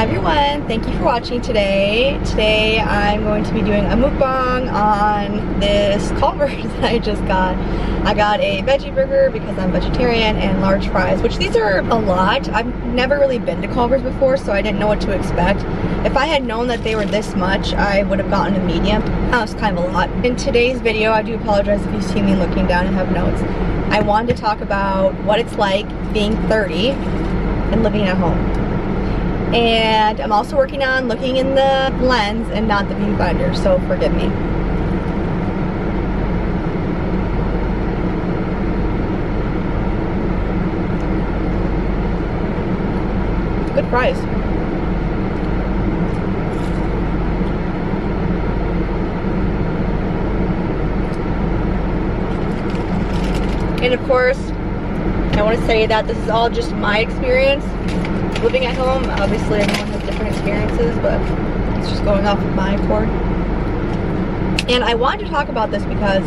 everyone, thank you for watching today. Today I'm going to be doing a mukbang on this Culver that I just got. I got a veggie burger because I'm vegetarian and large fries, which these are a lot. I've never really been to Culver's before, so I didn't know what to expect. If I had known that they were this much, I would have gotten a medium. That was kind of a lot. In today's video, I do apologize if you see me looking down and have notes. I wanted to talk about what it's like being 30 and living at home. And I'm also working on looking in the lens and not the viewfinder, so forgive me. Good fries. And of course, I want to say that this is all just my experience living at home. Obviously everyone has different experiences, but it's just going off of my accord. And I wanted to talk about this because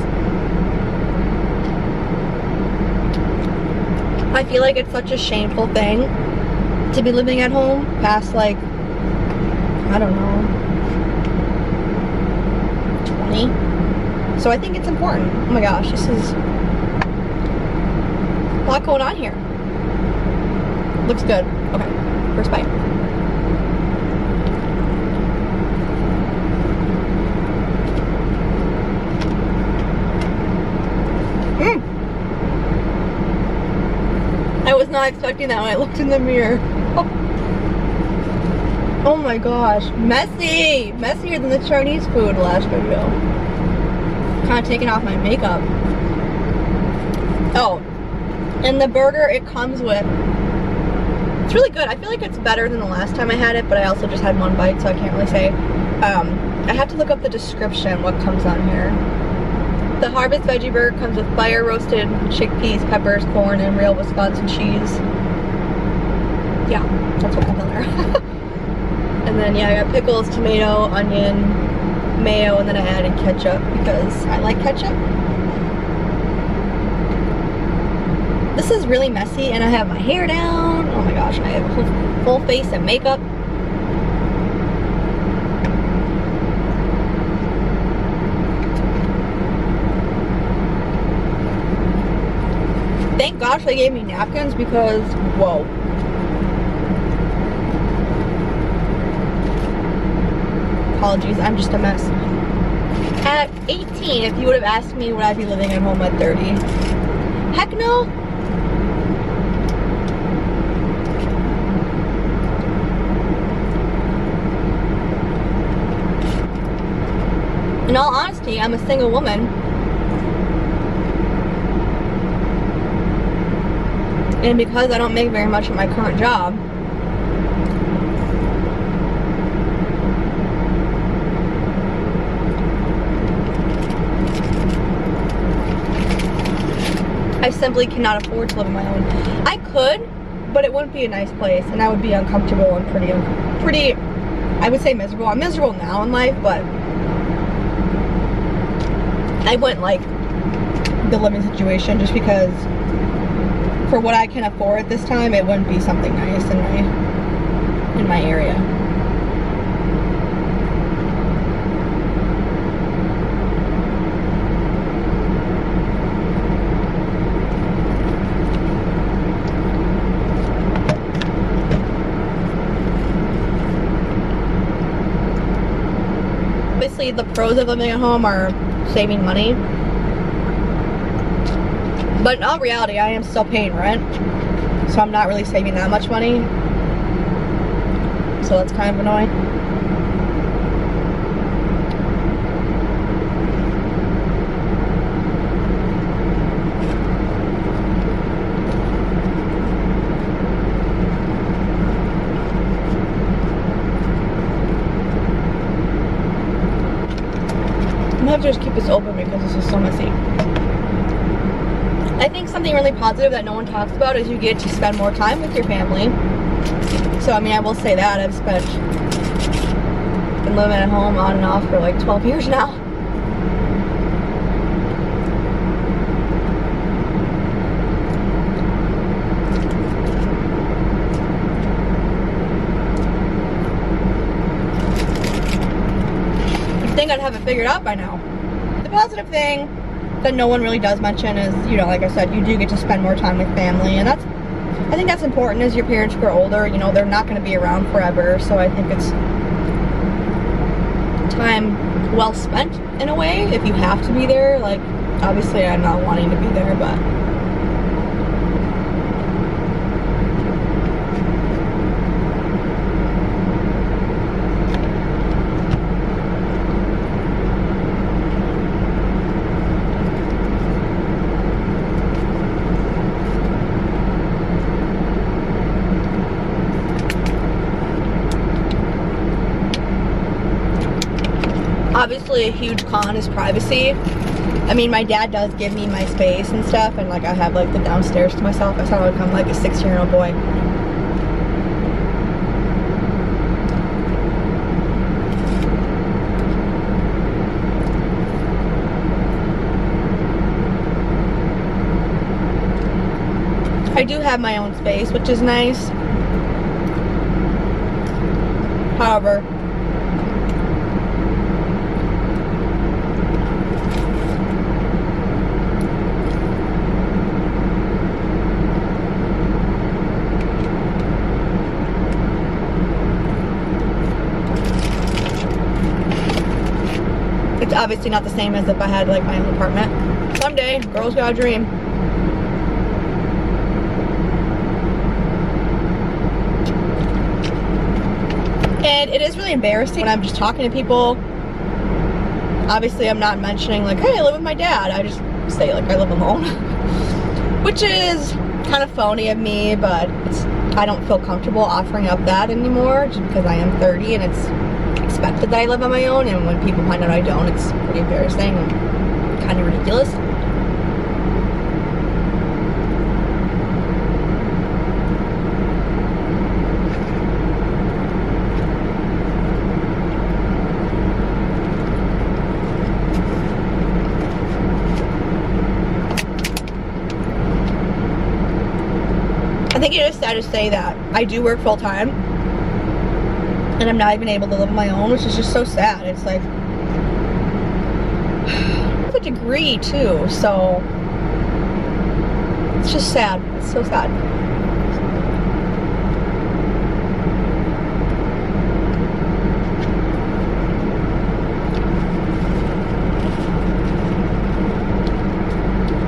I feel like it's such a shameful thing to be living at home past, like, I don't know, 20. So I think it's important. Oh my gosh, this is a lot going on here. Looks good. Okay, first bite. I was not expecting that when I looked in the mirror. Oh my gosh, messy! Messier than the Chinese food last video. Kind of taking off my makeup. Oh, and the burger it comes with, it's really good. I feel like it's better than the last time I had it, but I also just had one bite, so I can't really say. I have to look up the description, what comes on here. The Harvest Veggie Burger comes with fire roasted chickpeas, peppers, corn, and real Wisconsin cheese. Yeah, that's what comes on there. And then, yeah, I got pickles, tomato, onion, mayo, and then I added ketchup because I like ketchup. This is really messy, and I have my hair down. Oh my gosh, I have a full face of makeup. Thank gosh they gave me napkins because, whoa. Apologies, I'm just a mess. At 18, if you would have asked me would I be living at home at 30, heck no. In all honesty, I'm a single woman. And because I don't make very much at my current job, I simply cannot afford to live on my own. I could, but it wouldn't be a nice place, and I would be uncomfortable and pretty, I would say miserable. I'm miserable now in life, but I wouldn't like the living situation just because for what I can afford at this time, it wouldn't be something nice in my area. Obviously, the pros of living at home are saving money. But in all reality, I am still paying rent, so I'm not really saving that much money. So that's kind of annoying. I'm gonna have to just keep this open because this is so messy. I think something really positive that no one talks about is you get to spend more time with your family. So, I mean, I will say that. I've been living at home on and off for like 12 years now. figured out by now. The positive thing that no one really does mention is, you know, like I said, you do get to spend more time with family, and that's, I think that's important as your parents grow older. You know, they're not going to be around forever, so I think it's time well spent in a way if you have to be there. Like, obviously I'm not wanting to be there, but obviously a huge con is privacy. I mean, my dad does give me my space and stuff, and like I have like the downstairs to myself. I sound like I'm like a 16-year-old boy. I do have my own space, which is nice. However, it's obviously not the same as if I had like my own apartment. Someday, girls got a dream. And it is really embarrassing when I'm just talking to people. Obviously, I'm not mentioning like, hey, I live with my dad. I just say like I live alone, which is kind of phony of me, but I don't feel comfortable offering up that anymore just because I am 30 and it's expected that I live on my own, and when people find out I don't, it's pretty embarrassing and kind of ridiculous. I think it is sad to say that I do work full time and I'm not even able to live on my own, which is just so sad. It's like, I have a degree too, so it's just sad. It's so sad.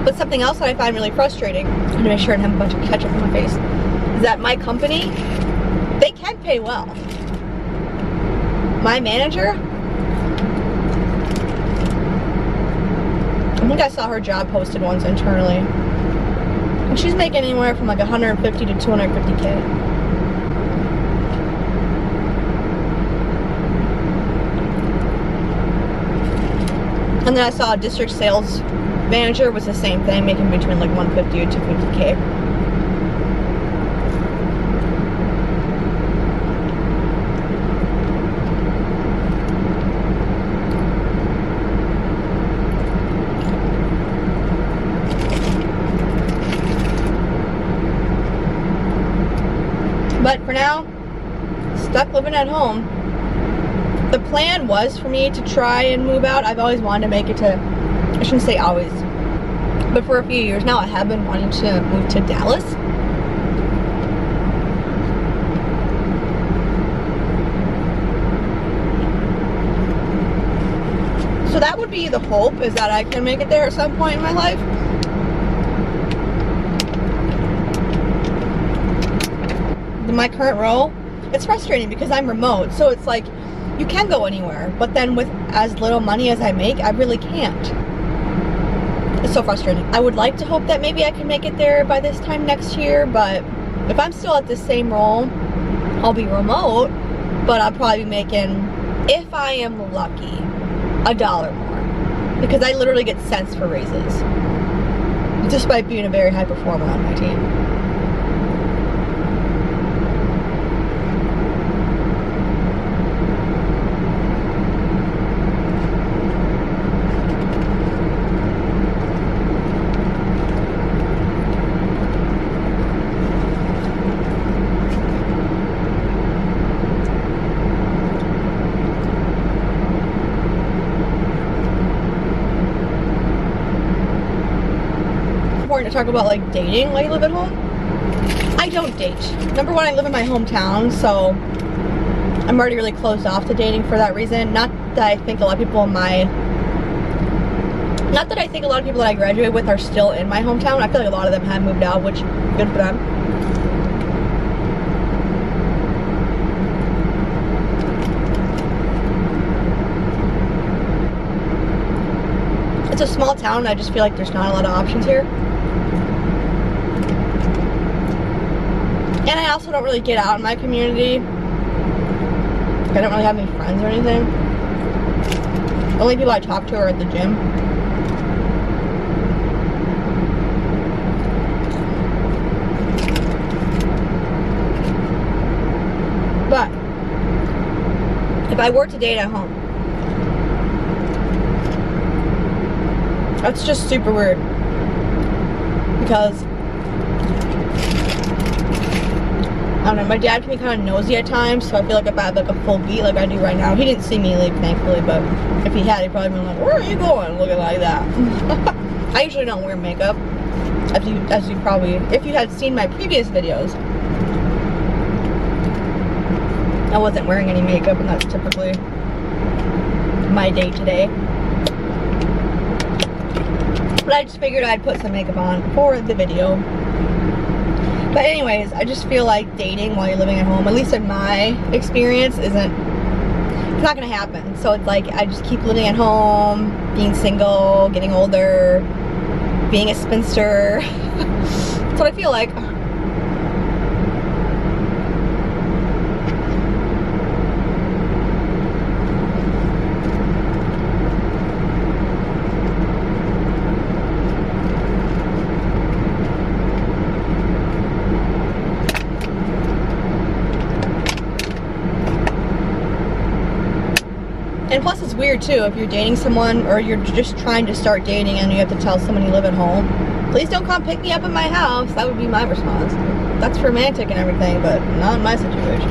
But something else that I find really frustrating, I'm gonna make sure I don't have a bunch of ketchup on my face, is that my company, they can pay well. My manager, I think I saw her job posted once internally, and she's making anywhere from like 150 to 250K. And then I saw a district sales manager was the same thing, making between like 150 to 250K. But for now, stuck living at home. The plan was for me to try and move out. I've always wanted to make it to, I shouldn't say always, but for a few years now I have been wanting to move to Dallas. So that would be the hope, is that I can make it there at some point in my life. My current role, it's frustrating because I'm remote, so it's like you can go anywhere, but then with as little money as I make, I really can't. It's so frustrating. I would like to hope that maybe I can make it there by this time next year, but if I'm still at the same role, I'll be remote, but I'll probably be making, if I am lucky, $1 more, because I literally get cents for raises, despite being a very high performer on my team. important to talk about like dating while you live at home. I don't date. Number one, I live in my hometown, so I'm already really closed off to dating for that reason. Not that I think a lot of people that I graduated with are still in my hometown. I feel like a lot of them have moved out, which good for them. It's a small town, and I just feel like there's not a lot of options here. And I also don't really get out in my community. I don't really have any friends or anything. The only people I talk to are at the gym. But if I were to date at home, that's just super weird. Because I don't know, my dad can be kind of nosy at times, so I feel like if I had like a full beat like I do right now, he didn't see me leave, thankfully, but if he had, he'd probably been like, where are you going looking like that? I usually don't wear makeup, as you probably, if you had seen my previous videos, I wasn't wearing any makeup, and that's typically my day today. But I just figured I'd put some makeup on for the video. But anyways, I just feel like dating while you're living at home, at least in my experience, it's not gonna happen. So it's like, I just keep living at home, being single, getting older, being a spinster. That's what I feel like. And plus it's weird too, if you're dating someone or you're just trying to start dating and you have to tell someone you live at home, please don't come pick me up at my house. That would be my response. That's romantic and everything, but not in my situation.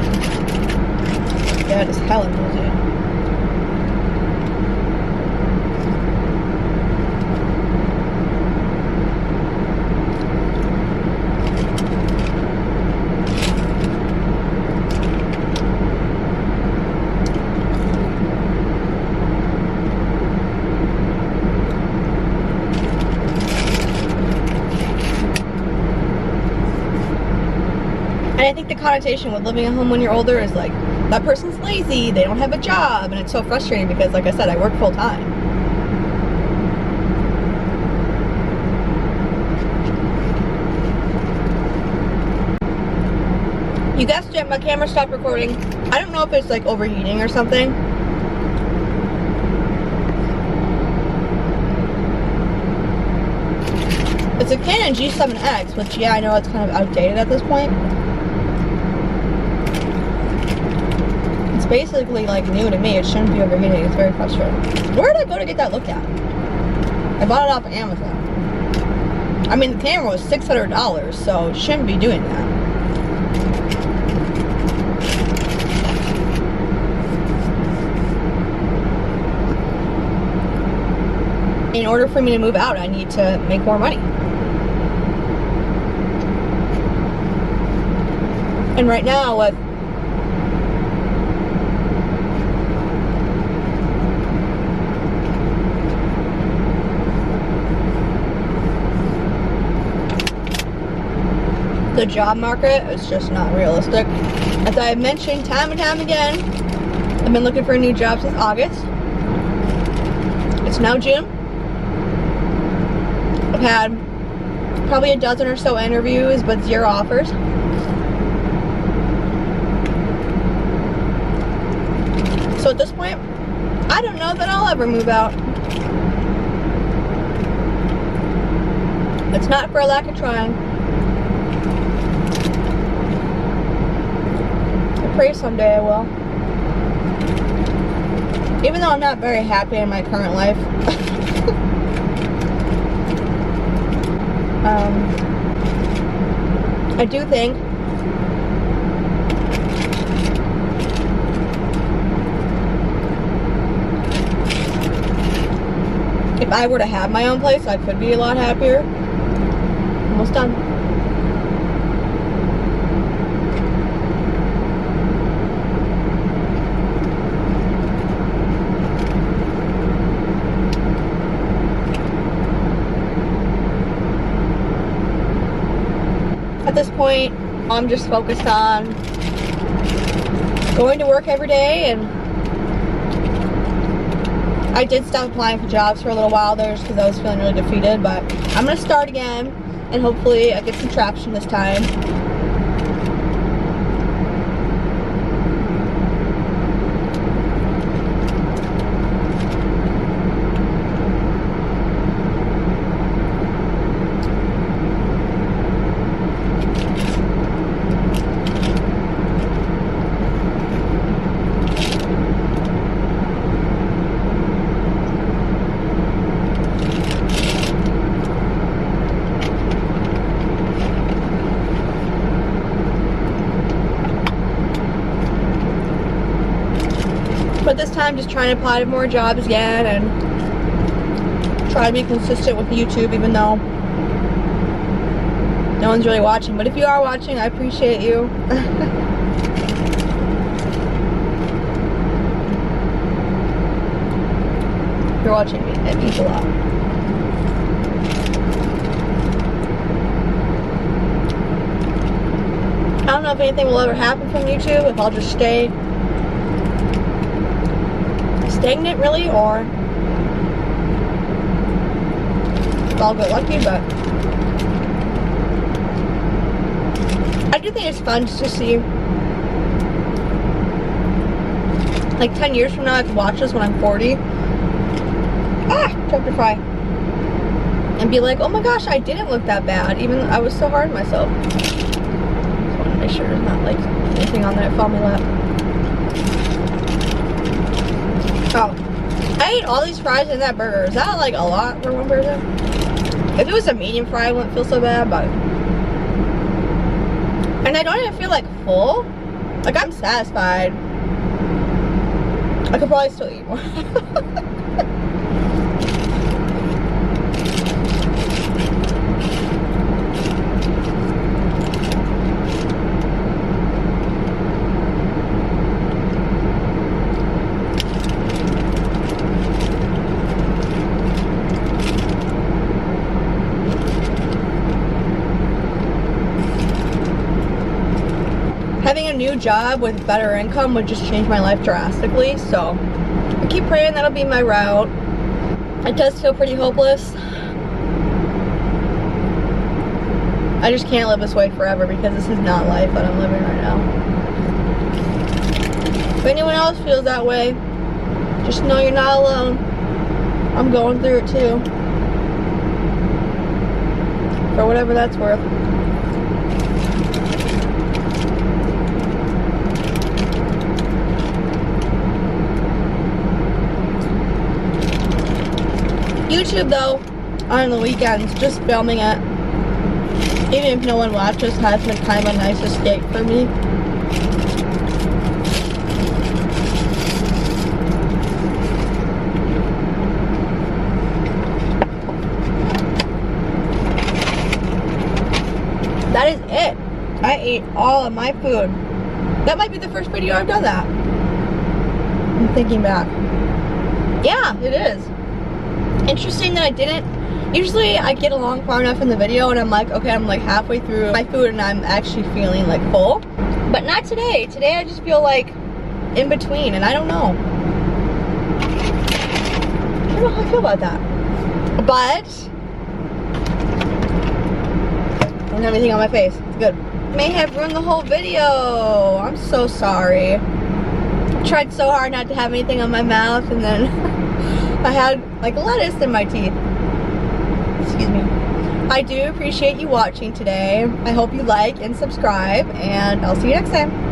Yeah, it's hella nosy. And I think the connotation with living at home when you're older is like, that person's lazy, they don't have a job, and it's so frustrating because, like I said, I work full time. You guessed it, my camera stopped recording. I don't know if it's like overheating or something. It's a Canon G7X, which, yeah, I know it's kind of outdated at this point. It's basically like new to me. It shouldn't be overheating. It's very frustrating. Where did I go to get that looked at? I bought it off of Amazon. I mean, the camera was $600, so it shouldn't be doing that. In order for me to move out, I need to make more money. And right now, with the job market, it's just not realistic. As I have mentioned time and time again, I've been looking for a new job since August. It's now June. I've had probably a dozen or so interviews, but 0 offers. So at this point, I don't know that I'll ever move out. It's not for a lack of trying. I pray someday I will. Even though I'm not very happy in my current life. I do think if I were to have my own place, I could be a lot happier. almost done. At this point, I'm just focused on going to work every day, and I did stop applying for jobs for a little while there just because I was feeling really defeated, but I'm going to start again and hopefully I get some traction this time. But this time, just trying to apply to more jobs again and try to be consistent with YouTube, even though no one's really watching. But if you are watching, I appreciate you. If you're watching me, it means a lot. I don't know if anything will ever happen from YouTube, if I'll just stay stagnant really, or I'll get lucky, but I do think it's fun just to see, like 10 years from now I could watch this when I'm 40, dropped a fry, and be like, oh my gosh, I didn't look that bad, even I was so hard on myself. Just want to make sure there's not like anything on that foamy lap. Oh, I ate all these fries in that burger. Is that like a lot for one person? If it was a medium fry, I wouldn't feel so bad, but... And I don't even feel like full. Like, I'm satisfied. I could probably still eat more. Having a new job with better income would just change my life drastically, so I keep praying that'll be my route. It does feel pretty hopeless. I just can't live this way forever because this is not life that I'm living right now. If anyone else feels that way, just know you're not alone. I'm going through it too. For whatever that's worth. YouTube though, on the weekends, just filming it, even if no one watches, has been kind of a nice escape for me. That is it. I ate all of my food. That might be the first video I've done that. I'm thinking back. Yeah, it is. Interesting that I didn't. Usually I get along far enough in the video and I'm like, okay, I'm like halfway through my food and I'm actually feeling like full. But not today. Today I just feel like in between, and I don't know. I don't know how I feel about that. But I don't have anything on my face. It's good. May have ruined the whole video. I'm so sorry. I tried so hard not to have anything on my mouth, and then I had like lettuce in my teeth. Excuse me. I do appreciate you watching today. I hope you like and subscribe, and I'll see you next time.